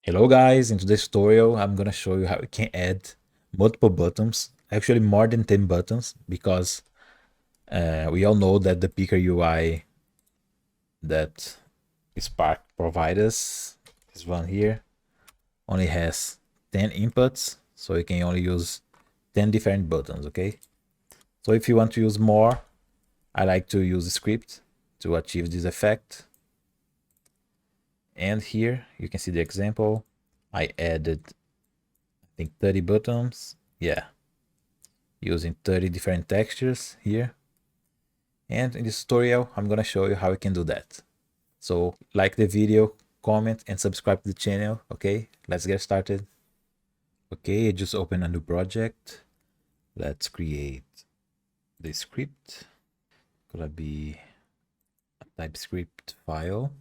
Hello guys, in today's tutorial I'm gonna show you how you can add multiple buttons, actually more than 10 buttons, because we all know that the Picker UI that Spark provides us, this one here, only has 10 inputs, so you can only use 10 different buttons, okay? So if you want to use more, I like to use a script to achieve this effect. And here you can see the example. I added, I think, 30 buttons. Yeah, using 30 different textures here. And in this tutorial, I'm gonna show you how you can do that. So like the video, comment, and subscribe to the channel. Okay, let's get started. Okay, I just opened a new project. Let's create the script. Gonna be a TypeScript file.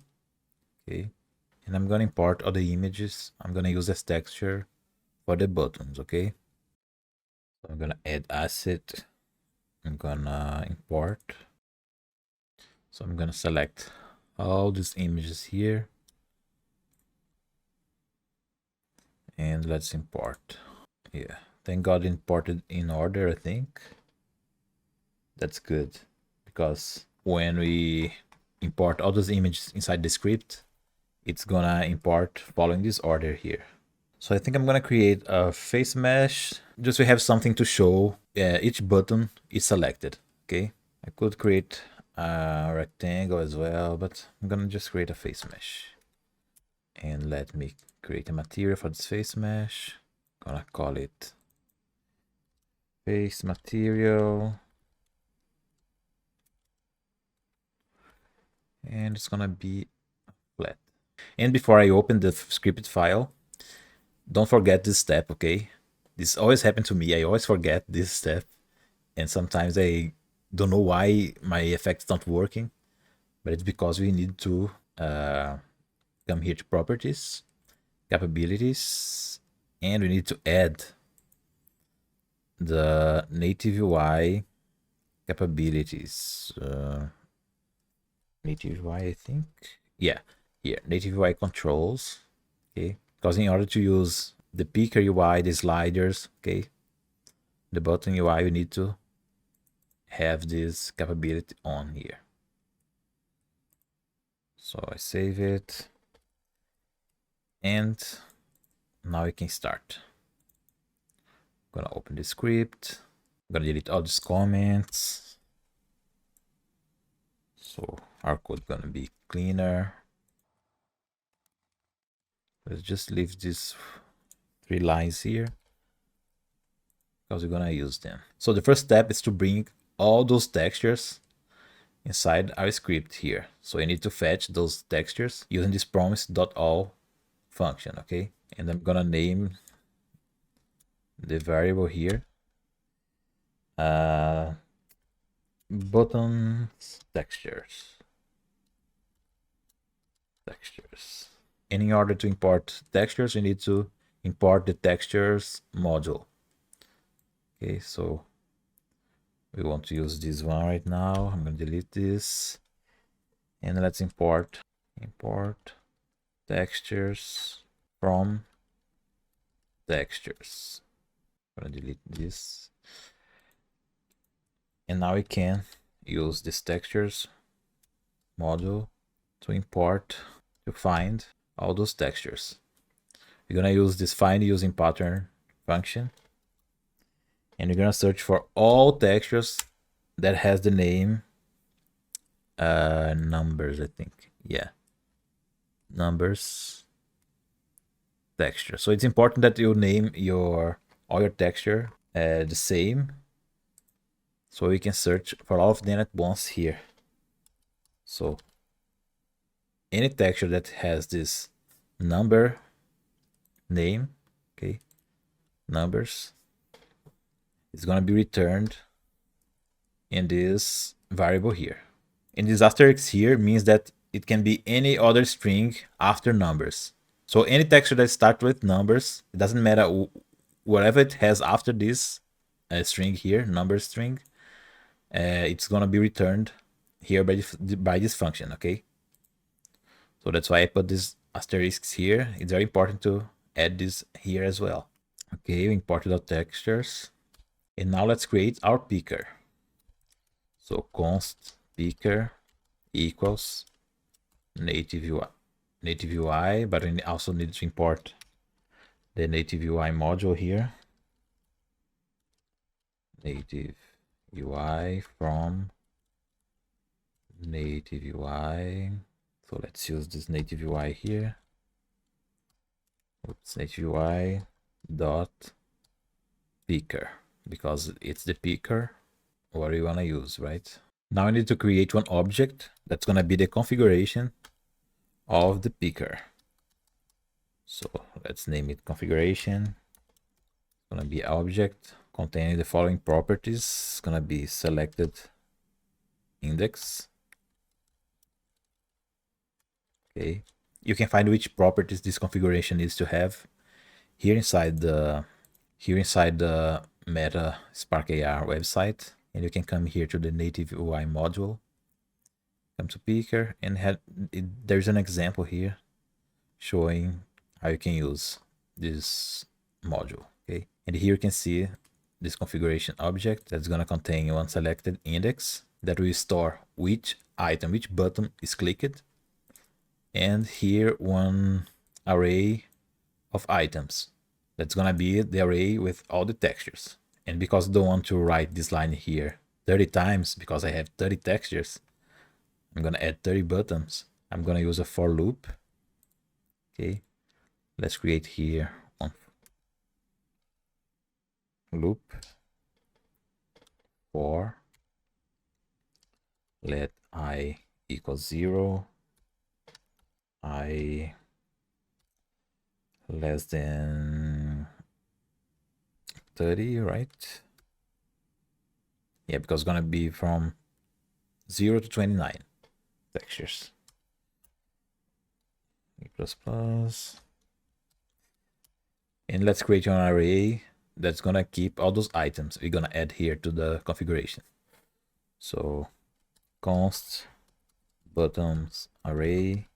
Okay, and I'm gonna import all the images. I'm gonna use as texture for the buttons. Okay, so I'm gonna add asset. I'm gonna import. So I'm gonna select all these images here and let's import. Yeah, thank God imported in order. I think that's good, because when we import all those images inside the script, it's gonna import following this order here. So I think I'm gonna create a face mesh just to have something to show each button is selected. Okay, I could create a rectangle as well, but I'm gonna just create a face mesh. And let me create a material for this face mesh. Gonna call it face material. And it's gonna be flat. And before I open the script file, don't forget this step, okay? This always happens to me. I always forget this step. And sometimes I don't know why my effect's not working. But it's because we need to come here to properties, capabilities, and we need to add the native UI capabilities. Native UI, I think. Yeah, here, native UI controls. Okay, because in order to use the Picker UI, the sliders, okay, the button UI, we need to have this capability on here. So I save it. And now we can start. I'm gonna open the script. I'm gonna delete all these comments. So our code gonna be cleaner. Let's just leave these 3 lines here because we're gonna use them. So the first step is to bring all those textures inside our script here. So I need to fetch those textures using this promise.all function, okay? And I'm gonna name the variable here buttons textures. And in order to import textures, you need to import the textures module. Okay, so we want to use this one right now. I'm going to delete this. And let's import textures from textures. I'm going to delete this. And now we can use this textures module to import, to find all those textures. We're going to use this find using pattern function. And we're going to search for all textures that has the name numbers, I think. Yeah, numbers texture. So it's important that you name all your texture the same, so we can search for all of them at once here. So any texture that has this number name, okay, numbers, is going to be returned in this variable here. And this asterisk here means that it can be any other string after numbers. So any texture that starts with numbers, it doesn't matter whatever it has after this string here, number string, it's gonna be returned here by this function, okay? So that's why I put this asterisks here, it's very important to add this here as well. Okay, we imported our textures. And now let's create our picker. So const picker equals native UI, but we also need to import the native UI module here. Native UI from native UI. So let's use this native UI here. Oops, native UI dot picker, because it's the picker what we want to use, right? Now I need to create one object that's going to be the configuration of the picker. So let's name it configuration. It's going to be object containing the following properties. It's going to be selected index. Okay, you can find which properties this configuration needs to have here inside the Meta Spark AR website, and you can come here to the native UI module, come to picker, and there's an example here showing how you can use this module. Okay, and here you can see this configuration object that's going to contain one selected index that will store which item, which button is clicked, and here one array of items. That's gonna be the array with all the textures. And because I don't want to write this line here 30 times, because I have 30 textures, I'm gonna add 30 buttons. I'm gonna use a for loop. Okay, let's create here one loop for let I equal 0, I less than 30, right? Yeah, because it's gonna be from 0 to 29 textures. E plus plus. And let's create an array that's gonna keep all those items we're gonna add here to the configuration. So const buttons array.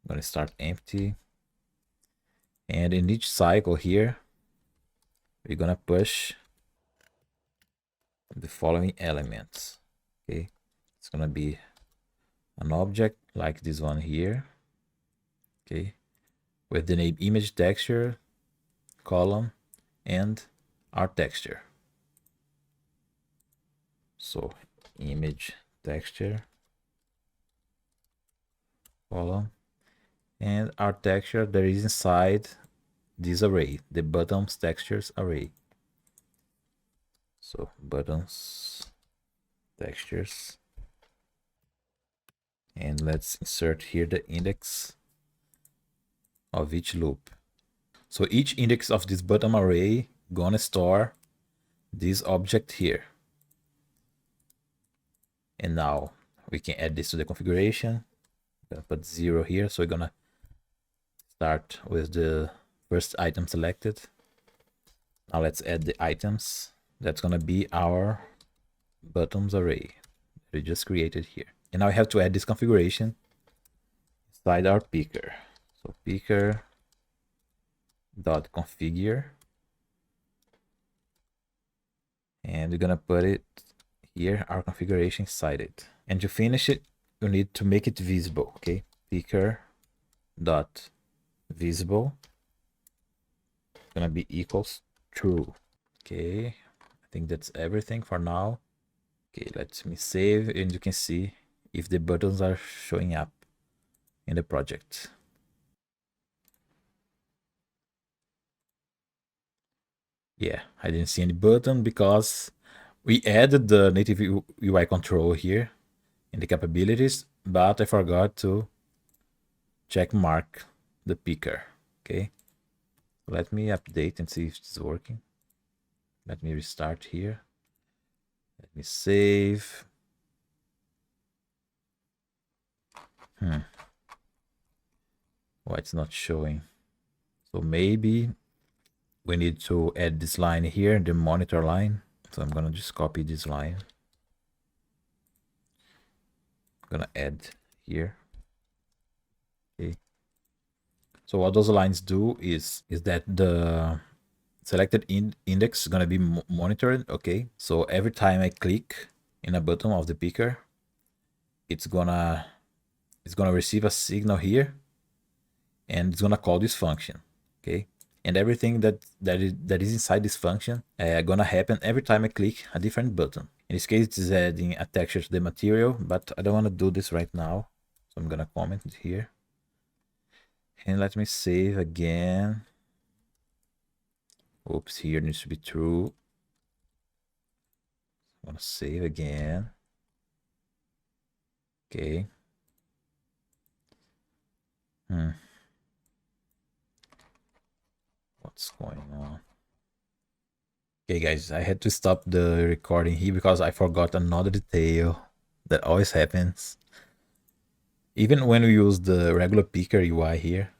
I'm gonna start empty. And in each cycle here, we're gonna push the following elements. Okay, it's gonna be an object like this one here. Okay, with the name image texture, column, and our texture. So image texture, column, and our texture that is inside this array, the buttons textures array. So buttons textures, and let's insert here the index of each loop. So each index of this button array gonna store this object here. And now we can add this to the configuration. I'm gonna put 0 here, so we're gonna start with the first item selected. Now let's add the items. That's gonna be our buttons array we just created here. And now I have to add this configuration inside our picker. So picker dot configure, and we're gonna put it here, our configuration inside it. And to finish it, you need to make it visible. Okay, picker dot visible gonna be equals true. Okay, I think that's everything for now. Okay, let me save, and you can see if the buttons are showing up in the project. Yeah, I didn't see any button because we added the native UI control here in the capabilities, but I forgot to check mark the picker. Okay, let me update and see if it's working. Let me restart here. Let me save. Why it's not showing? So maybe we need to add this line here, the monitor line. So I'm gonna just copy this line. I'm gonna add here. So what those lines do is that the selected index is gonna be monitored. Okay, so every time I click in a button of the picker, it's gonna receive a signal here, and it's gonna call this function. Okay, and everything that is inside this function gonna happen every time I click a different button. In this case, it's adding a texture to the material, but I don't want to do this right now, so I'm gonna comment it here. And let me save again. Oops, here needs to be true. I want to save again. Okay. What's going on? Okay, guys, I had to stop the recording here because I forgot another detail that always happens. Even when we use the regular picker UI here,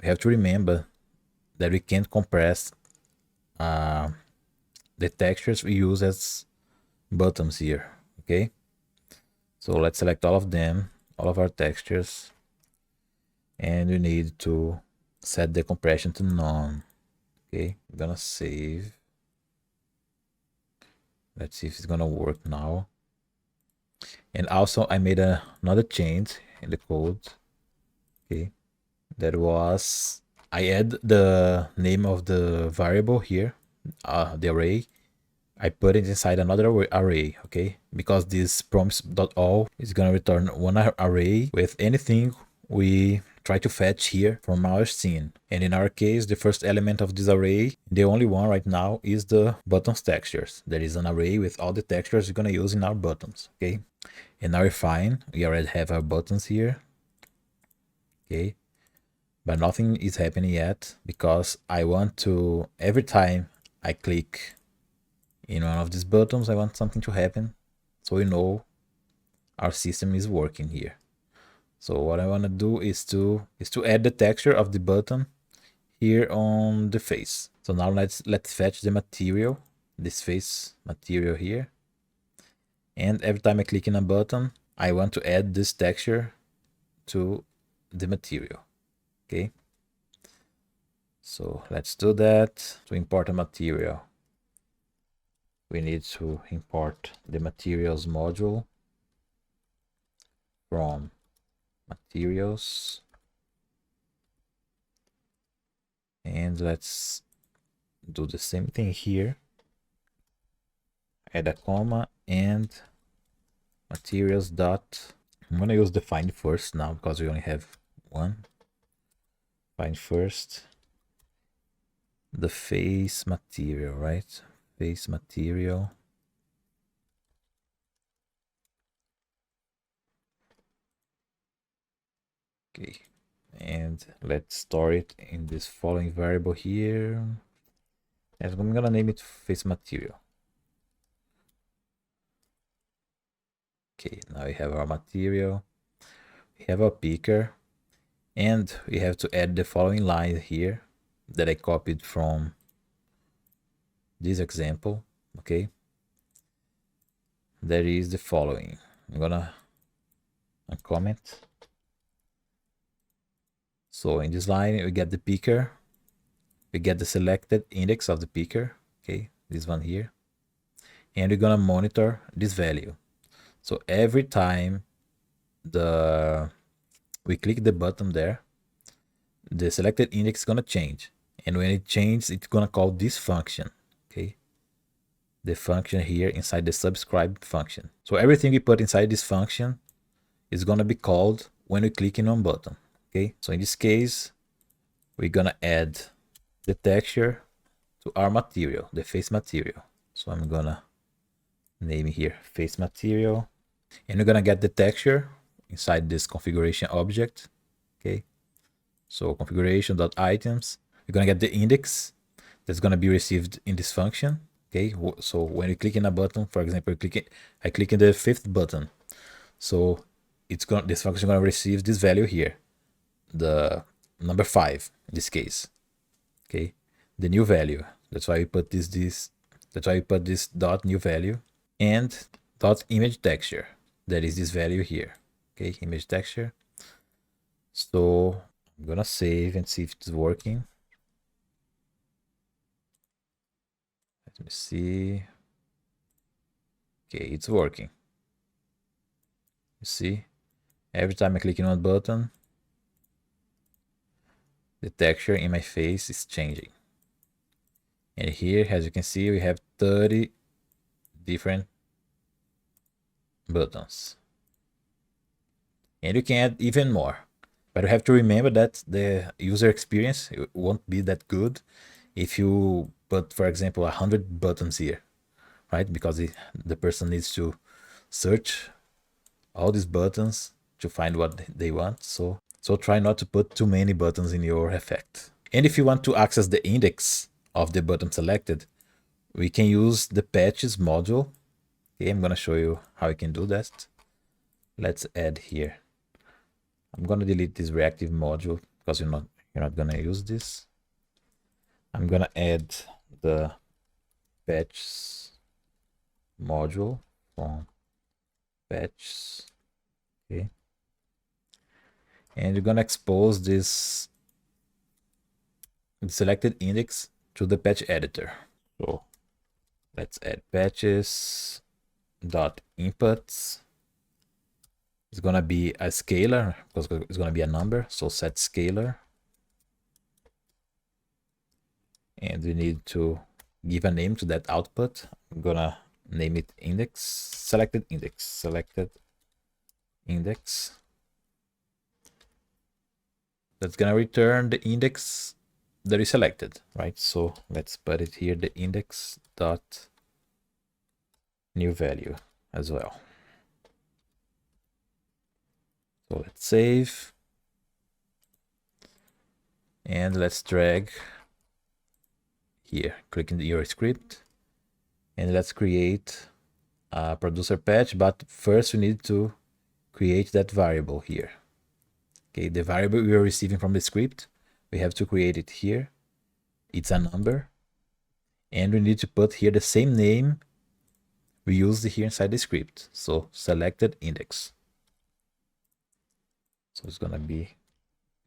we have to remember that we can't compress the textures we use as buttons here. Okay, so let's select all of them, all of our textures, and we need to set the compression to none. Okay, I'm gonna save. Let's see if it's gonna work now. And also I made another change in the code. Okay, that was I add the name of the variable here, the array. I put it inside another array, okay? Because this promise.all is gonna return one array with anything we try to fetch here from our scene. And in our case, the first element of this array, the only one right now, is the buttons textures. There is an array with all the textures we're gonna use in our buttons, okay? And now we're fine. We already have our buttons here, okay? But nothing is happening yet because I want to, every time I click in one of these buttons, I want something to happen so we know our system is working here. So what I want to do is to add the texture of the button here on the face. So now let's fetch the material, this face material here. And every time I click in a button, I want to add this texture to the material. Okay. So let's do that. To import a material, we need to import the materials module from materials. And let's do the same thing here. Add a comma and materials dot. I'm gonna use define first now because we only have one. Find first the face material, right? Face material. Okay, and let's store it in this following variable here. And I'm gonna name it face material. Okay, now we have our material, we have our picker, and we have to add the following line here that I copied from this example. Okay, that is the following. I'm gonna uncomment. So in this line, we get the picker, we get the selected index of the picker, okay, this one here, and we're gonna monitor this value. So every time we click the button there, the selected index is gonna change, and when it changes, it's gonna call this function, okay, the function here inside the subscribe function. So everything we put inside this function is gonna be called when we click in one button. Okay, so in this case, we're gonna add the texture to our material, the face material. So I'm gonna name here face material, and we're gonna get the texture inside this configuration object. Okay, so configuration.items, we're gonna get the index that's gonna be received in this function. Okay, so when you click in a button, for example, I click in the 5th button, so this function is gonna receive this value here, the number 5 in this case. Okay, the new value. That's why we put that's why we put this dot new value and dot image texture. That is this value here. Okay, image texture. So I'm gonna save and see if it's working. Let me see. Okay, it's working. You see, every time I click on one button, the texture in my face is changing. And here, as you can see, we have 30 different buttons. And you can add even more. But you have to remember that the user experience won't be that good if you put, for example, 100 buttons here, right? Because the person needs to search all these buttons to find what they want. So try not to put too many buttons in your effect. And if you want to access the index of the button selected, we can use the patches module. Okay, I'm gonna show you how you can do that. Let's add here. I'm gonna delete this reactive module because you're not gonna use this. I'm gonna add the patches module from patches. Okay, and you're gonna expose this selected index to the patch editor. So let's add patches dot inputs. It's gonna be a scalar because it's gonna be a number. So set scalar, and we need to give a name to that output. I'm gonna name it index, selected index. That's gonna return the index that is selected, right? So let's put it here, the index dot new value as well. So let's save, and let's drag here, click into your script, and let's create a producer patch. But first we need to create that variable here. Okay, the variable we are receiving from the script, we have to create it here. It's a number, and we need to put here the same name we used here inside the script. So selected index. So it's gonna be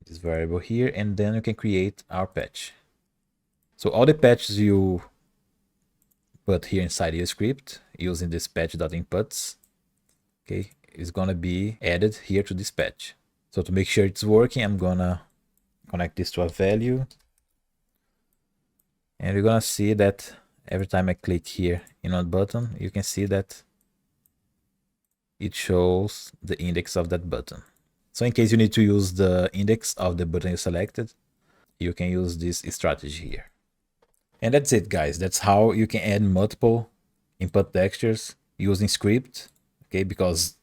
this variable here, and then you can create our patch. So all the patches you put here inside your script using this patch.inputs, okay, is gonna be added here to this patch. So to make sure it's working, I'm gonna connect this to a value, and you're gonna see that every time I click here in one button, you can see that it shows the index of that button. So in case you need to use the index of the button you selected, you can use this strategy here. And that's it, guys. That's how you can add multiple input textures using script, okay? Because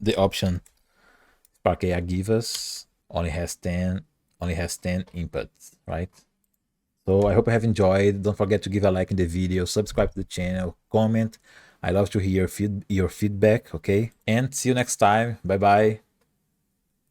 the option Spark AI gives us only has 10 inputs, right? So I hope you have enjoyed. Don't forget to give a like in the video, subscribe to the channel, comment. I love to hear your feedback, okay? And see you next time. Bye bye.